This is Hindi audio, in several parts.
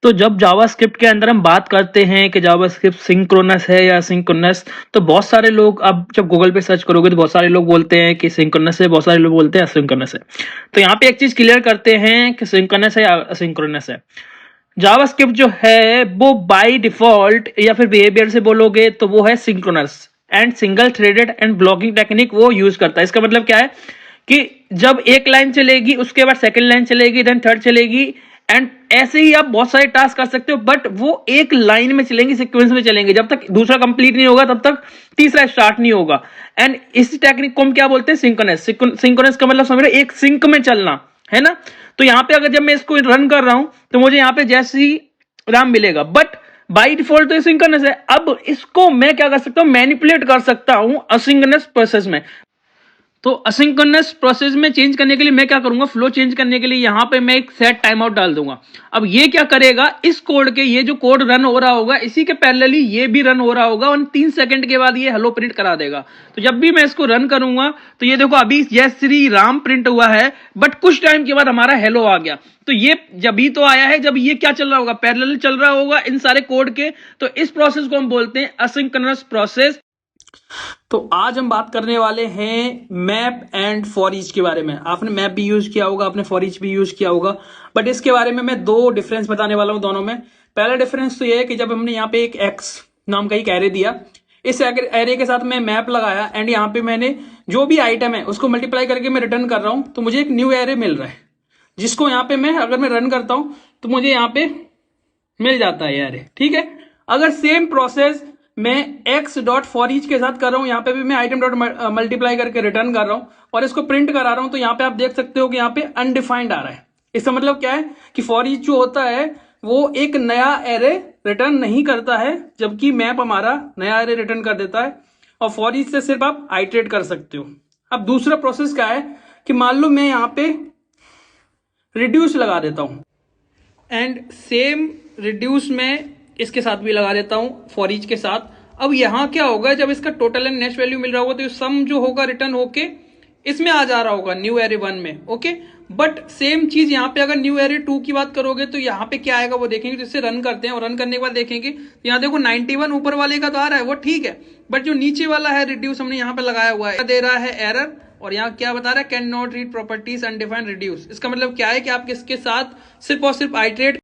तो जब जावास्क्रिप्ट के अंदर हम बात करते हैं कि जावास्क्रिप्ट सिंक्रोनस है या सिंक्रोनस, तो बहुत सारे लोग, अब जब गूगल पे सर्च करोगे तो बहुत सारे लोग बोलते हैं कि सिंक्रोनस है, बहुत सारे लोग बोलते हैं असिंक्रोनस है। तो यहाँ पे एक चीज क्लियर करते हैं कि सिंक्रोनस है या असिंक्रोनस है। जावास्क्रिप्ट जो है वो बाय डिफॉल्ट या फिर बिहेवियर से बोलोगे तो वो है synchronous and single threaded and blocking technique वो यूज करता है। इसका मतलब क्या है कि जब एक लाइन चलेगी उसके बाद सेकंड लाइन चलेगी, देन थर्ड चलेगी, एंड ऐसे ही आप बहुत सारे टास्क कर सकते हो, बट वो एक लाइन में चलेंगे, सीक्वेंस में चलेंगे। जब तक दूसरा कंप्लीट नहीं होगा तब तक तीसरा स्टार्ट नहीं होगा। एंड इस टेक्निक को हम क्या बोलते हैं? सिंक्रोनस। सिंक्रोनस का मतलब समझ रहे, एक सिंक में चलना, है ना। तो यहां पे अगर जब मैं इसको रन कर रहा हूं तो मुझे यहां पे जैसे ही राम मिलेगा, बट बाय डिफॉल्ट तो ये सिंक्रोनस है। अब इसको मैं क्या कर सकता हूं? मैनिपुलेट कर सकता हूं असिंक्रोनस प्रोसेस में। तो असिंक्रोनस प्रोसेस में चेंज करने के लिए मैं क्या करूंगा? फ्लो चेंज करने के लिए यहां पे मैं एक सेट टाइम आउट डाल दूंगा। अब ये क्या करेगा? इस कोड के, ये जो कोड रन हो रहा होगा इसी के पैरेलली ये भी रन हो रहा होगा और 3 सेकंड के बाद ये हेलो प्रिंट करा देगा। तो जब भी मैं इसको रन करूंगा तो ये देखो अभी जय श्री राम प्रिंट हुआ है, बट कुछ टाइम के बाद हमारा हेलो आ गया। तो ये जब भी तो आया है जब ये क्या चल रहा होगा? पैरेलल चल रहा होगा इन सारे कोड के। तो इस प्रोसेस को हम बोलते हैं असिंक्रोनस प्रोसेस। तो आज हम बात करने वाले हैं मैप एंड फॉर ईच के बारे में। आपने मैप भी यूज किया होगा, आपने फॉर ईच भी यूज किया होगा, बट इसके बारे में मैं 2 डिफरेंस बताने वाला हूं दोनों में। पहला डिफरेंस तो ये है कि जब हमने यहाँ पे एक एक्स नाम का एक एरे दिया, इस एरे के साथ मैं मैप लगाया एंड यहाँ पे मैंने जो भी आइटम है उसको मल्टीप्लाई करके मैं रिटर्न कर रहा हूं, तो मुझे एक न्यू एरे मिल रहा है, जिसको यहाँ पे मैं अगर मैं रन करता हूं तो मुझे यहाँ पे मिल जाता है एरे। ठीक है। अगर सेम प्रोसेस मैं एक्स डॉट फॉर ईच के साथ कर रहा हूं, यहां पे भी मैं आइटम डॉट मल्टीप्लाई करके रिटर्न कर रहा हूं और इसको प्रिंट करा रहा हूं, तो यहां पे आप देख सकते हो कि यहां पे अनडिफाइंड आ रहा है। इसका मतलब क्या है कि फॉर ईच जो होता है वो एक नया एरे रिटर्न नहीं करता है, जबकि मैप हमारा नया एरे रिटर्न कर देता है। और फॉर ईच से सिर्फ आप आइटरेट कर सकते हो। अब दूसरा प्रोसेस क्या है कि मान लो मैं यहां पे रिड्यूस लगा देता हूं एंड सेम रिड्यूस में इसके साथ भी लगा देता हूं फॉर ईच के साथ। अब यहां क्या होगा? जब इसका टोटल एंड नेक्स्ट वैल्यू मिल रहा होगा तो सम जो होगा रिटर्न होके इसमें आ जा रहा होगा न्यू एरे 1 में। ओके, बट सेम चीज यहां पे अगर न्यू एरे 2 की बात करोगे तो यहां पे क्या आएगा वो देखेंगे। जिससे रन करते हैं और रन करने के बाद देखेंगे यहां देखो 91 ऊपर वाले का तो आ रहा है, वो ठीक है, बट जो नीचे वाला है रिड्यूस हमने यहां पे लगाया हुआ है दे रहा है एरर। और यहाँ क्या बता रहा है? Can not read properties undefined reduce. इसका मतलब क्या है कि आप किसके साथ सिर्फ और सिर्फ आइटरेट।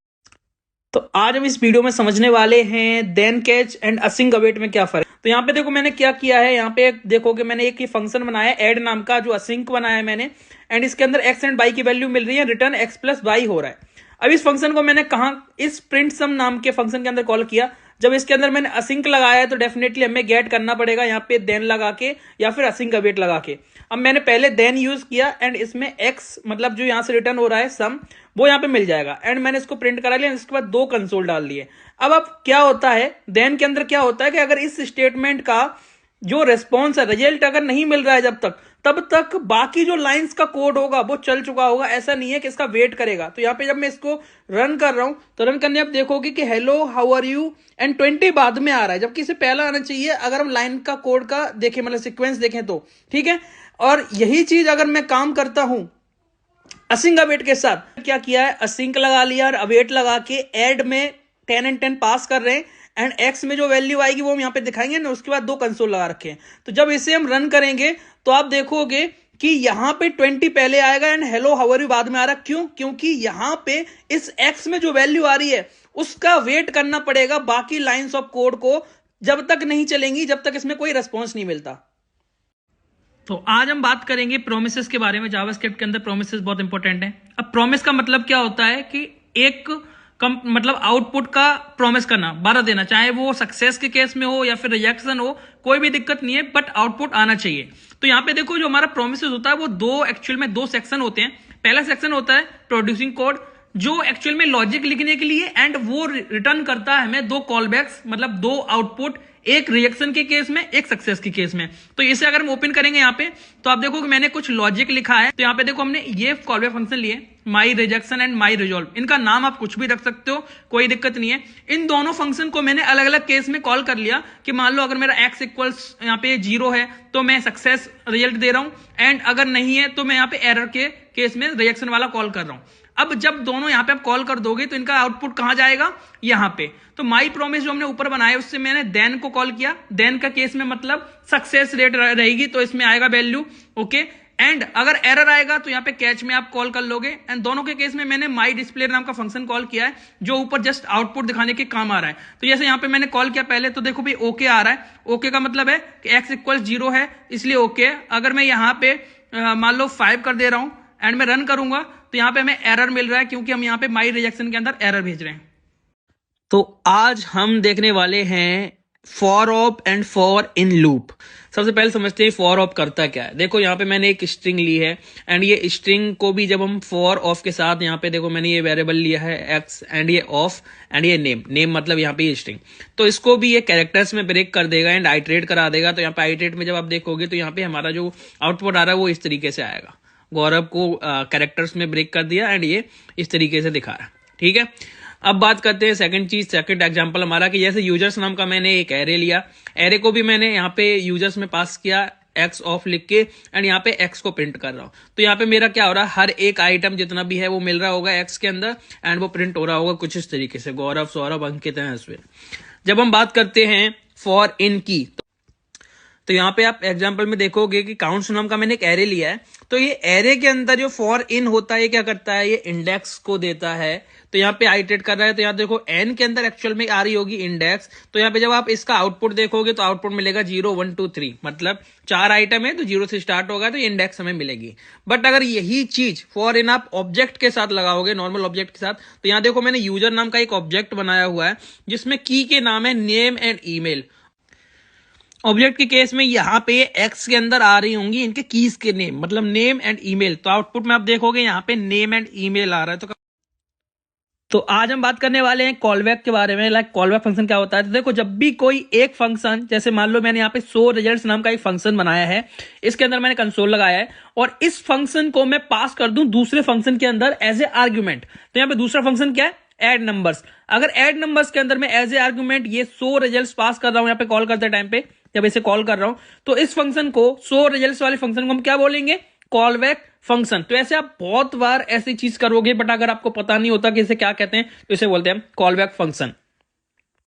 तो आज हम इस वीडियो में समझने वाले हैं then catch and async await में क्या फर्क है। तो यहाँ पे देखो मैंने क्या किया है, यहाँ पे देखो कि मैंने एक फंक्शन बनाया है ऐड नाम का, जो असिंक बनाया है मैंने, एंड इसके अंदर एक्स एंड बाई की वैल्यू मिल रही है, रिटर्न एक्स प्लस बाई हो रहा है। अब इस फंक्शन को मैंने कहा इस प्रिंट सम नाम के फंक्शन के अंदर कॉल किया। जब इसके अंदर मैंने असिंक लगाया है तो डेफिनेटली हमें गेट करना पड़ेगा यहाँ पे देन लगा के या फिर असिंक अवेट लगा के। अब मैंने पहले देन यूज किया एंड इसमें एक्स मतलब जो यहाँ से रिटर्न हो रहा है सम, वो यहाँ पे मिल जाएगा एंड मैंने इसको प्रिंट करा लिया। इसके बाद 2 कंसोल डाल लिए। अब क्या होता है देन के अंदर, क्या होता है कि अगर इस स्टेटमेंट का जो रेस्पॉन्स है, रिजल्ट अगर नहीं मिल रहा है जब तक, तब तक बाकी जो लाइंस का कोड होगा वो चल चुका होगा। ऐसा नहीं है कि इसका वेट करेगा। तो यहाँ पे जब मैं इसको रन कर रहा हूं तो रन करने आप देखोगे कि hello how are you and 20 बाद में आ रहा है, जबकि इसे पहला आना चाहिए अगर हम लाइन का कोड का देखें, मतलब सीक्वेंस देखें तो। ठीक है। और यही चीज अगर मैं काम करता हूं असिंक अवेट के साथ, क्या किया है? असिंक लगा लिया और अवेट लगा के एड में 10 एंड 10 पास कर रहे हैं एंड एक्स में जो वैल्यू आएगी वो हम यहाँ पे दिखाएंगे ना। उसके बाद 2 कंसोल लगा रखे हैं। तो जब इसे हम रन करेंगे तो आप देखोगे कि यहां पे 20 पहले आएगा and hello how are you बाद में आ रहा। क्यों? क्योंकि यहां पे इस एक्स में जो वैल्यू आ रही है उसका वेट करना पड़ेगा बाकी लाइंस ऑफ कोड को, जब तक नहीं चलेंगी जब तक इसमें कोई रेस्पॉन्स नहीं मिलता। तो आज हम बात करेंगे प्रोमिसेस के बारे में। जावास्क्रिप्ट के अंदर प्रोमिसेस बहुत इंपॉर्टेंट है। अब प्रोमिस का मतलब क्या होता है कि एक मतलब आउटपुट का प्रॉमिस करना, 12 देना, चाहे वो सक्सेस के केस में हो या फिर रिजेक्शन हो, कोई भी दिक्कत नहीं है, बट आउटपुट आना चाहिए। तो यहाँ पे देखो जो हमारा प्रोमिसेस होता है वो एक्चुअल में 2 सेक्शन होते हैं। पहला सेक्शन होता है प्रोड्यूसिंग कोड, जो एक्चुअल में लॉजिक लिखने के लिए, एंड वो रिटर्न करता है हमें 2 कॉलबैक्स, मतलब 2 आउटपुट, एक रिएक्शन के केस में एक सक्सेस के केस में। तो इसे अगर हम ओपन करेंगे यहाँ पे तो आप देखो कि मैंने कुछ लॉजिक लिखा है। तो यहाँ पे देखो हमने ये कॉलबैक फंक्शन लिए, माई रिजेक्शन एंड माई रिजॉल्व। इनका नाम आप कुछ भी रख सकते हो, कोई दिक्कत नहीं है। इन दोनों फंक्शन को मैंने अलग अलग केस में कॉल कर लिया कि मान लो अगर मेरा एक्स इक्वल्स यहाँ पे 0 है तो मैं सक्सेस रिजल्ट दे रहा हूं, एंड अगर नहीं है तो मैं यहाँ पे एरर के केस में रिएक्शन वाला कॉल कर रहा हूं। अब जब दोनों यहाँ पे आप कॉल कर दोगे तो इनका आउटपुट कहाँ जाएगा, यहाँ पे। तो माई प्रोमिस जो हमने ऊपर बनाया उससे मैंने देन को कॉल किया, देन का केस में मतलब सक्सेस रेट रहेगी तो इसमें आएगा वैल्यू, ओके। एंड अगर एरर आएगा तो यहाँ पे कैच में आप कॉल कर लोगे। एंड दोनों के केस में मैंने माई डिस्प्ले नाम का फंक्शन कॉल किया है जो ऊपर जस्ट आउटपुट दिखाने के काम आ रहा है। तो जैसे यहाँ पे मैंने कॉल किया पहले तो देखो भाई ओके आ रहा है, ओके का मतलब है कि x इक्वल 0 है इसलिए ओके है। अगर मैं यहाँ पे मान लो 5 कर दे रहा हूं एंड मैं रन करूंगा तो यहाँ पे हमें एरर मिल रहा है क्योंकि हम यहाँ पे माई रिजेक्शन के अंदर एरर भेज रहे हैं। तो आज हम देखने वाले हैं for op and for in loop. सबसे पहले समझते हैं फॉर ऑप करता क्या है। देखो यहाँ पे मैंने एक स्ट्रिंग ली है एंड ये स्ट्रिंग को भी जब हम फॉर ऑफ के साथ यहाँ पे देखो मैंने ये वेरिएबल लिया है एक्स एंड ये ऑफ एंड ये नेम मतलब यहाँ पे ये स्ट्रिंग, तो इसको भी ये कैरेक्टर्स में ब्रेक कर देगा एंड आइटरेट करा देगा। तो यहाँ पे आइटरेट में जब आप देखोगे तो यहाँ पे हमारा जो आउटपुट आ रहा है वो इस तरीके से आएगा। गौरव को कैरेक्टर्स में ब्रेक कर दिया एंड ये इस तरीके से दिखा रहा है, ठीक है। अब बात करते हैं सेकंड एग्जांपल हमारा कि जैसे यूजर्स नाम का मैंने एक एरे लिया, एरे को भी मैंने यहाँ पे यूजर्स में पास किया एक्स ऑफ लिख के एंड यहाँ पे एक्स को प्रिंट कर रहा हूं। तो यहाँ पे मेरा क्या हो रहा है, हर एक आइटम जितना भी है वो मिल रहा होगा एक्स के अंदर एंड वो प्रिंट हो रहा होगा कुछ इस तरीके से, गौरव, सौरभ, अंकित हैं इसमें। जब हम बात करते हैं फॉर इन की तो यहाँ पे आप एग्जाम्पल में देखोगे कि काउंट्स नाम का मैंने एक एरे लिया है। तो ये एरे के अंदर जो फॉर इन होता है ये क्या करता है, ये इंडेक्स को देता है। तो यहाँ पे आइटरेट कर रहा है तो यहाँ देखो एन के अंदर एक्चुअल में आ रही होगी इंडेक्स। तो यहाँ पे जब आप इसका आउटपुट देखोगे तो आउटपुट मिलेगा 0 1 2 3, मतलब 4 आइटम है तो 0 से स्टार्ट होगा तो ये इंडेक्स हमें मिलेगी। बट अगर यही चीज फॉर इन आप ऑब्जेक्ट के साथ लगाओगे, नॉर्मल ऑब्जेक्ट के साथ, तो यहाँ देखो मैंने यूजर नाम का एक ऑब्जेक्ट बनाया हुआ है जिसमें की के नाम है नेम एंड ईमेल। ऑब्जेक्ट के केस में यहाँ पे एक्स के अंदर आ रही होंगी इनके कीज के नेम, मतलब नेम एंड ईमेल। तो आउटपुट में आप देखोगे यहाँ पे नेम एंड ईमेल आ रहा है। तो आज हम बात करने वाले हैं कॉलबैक के बारे में। लाइक कॉलबैक फंक्शन क्या होता है, तो देखो जब भी कोई एक फंक्शन, जैसे मान लो मैंने यहाँ पे शो रिजल्ट्स नाम का एक फंक्शन बनाया है, इसके अंदर मैंने कंसोल लगाया है और इस फंक्शन को मैं पास कर दूं दूसरे फंक्शन के अंदर एज ए आर्ग्यूमेंट। तो यहाँ पे दूसरा फंक्शन क्या है, ऐड नंबर्स। अगर ऐड नंबर्स के अंदर मैं एज ए आर्ग्यूमेंट ये शो रिजल्ट्स पास कर रहा हूं यहाँ पे कॉल करते टाइम पे, जब इसे कॉल कर रहा हूं तो इस फंक्शन को, शो रिजल्ट्स वाले फंक्शन को हम क्या बोलेंगे, कॉलबैक फंक्शन। तो ऐसे आप बहुत बार ऐसी चीज करोगे बट अगर आपको पता नहीं होता कि इसे क्या कहते हैं तो इसे बोलते हैं कॉलबैक फंक्शन।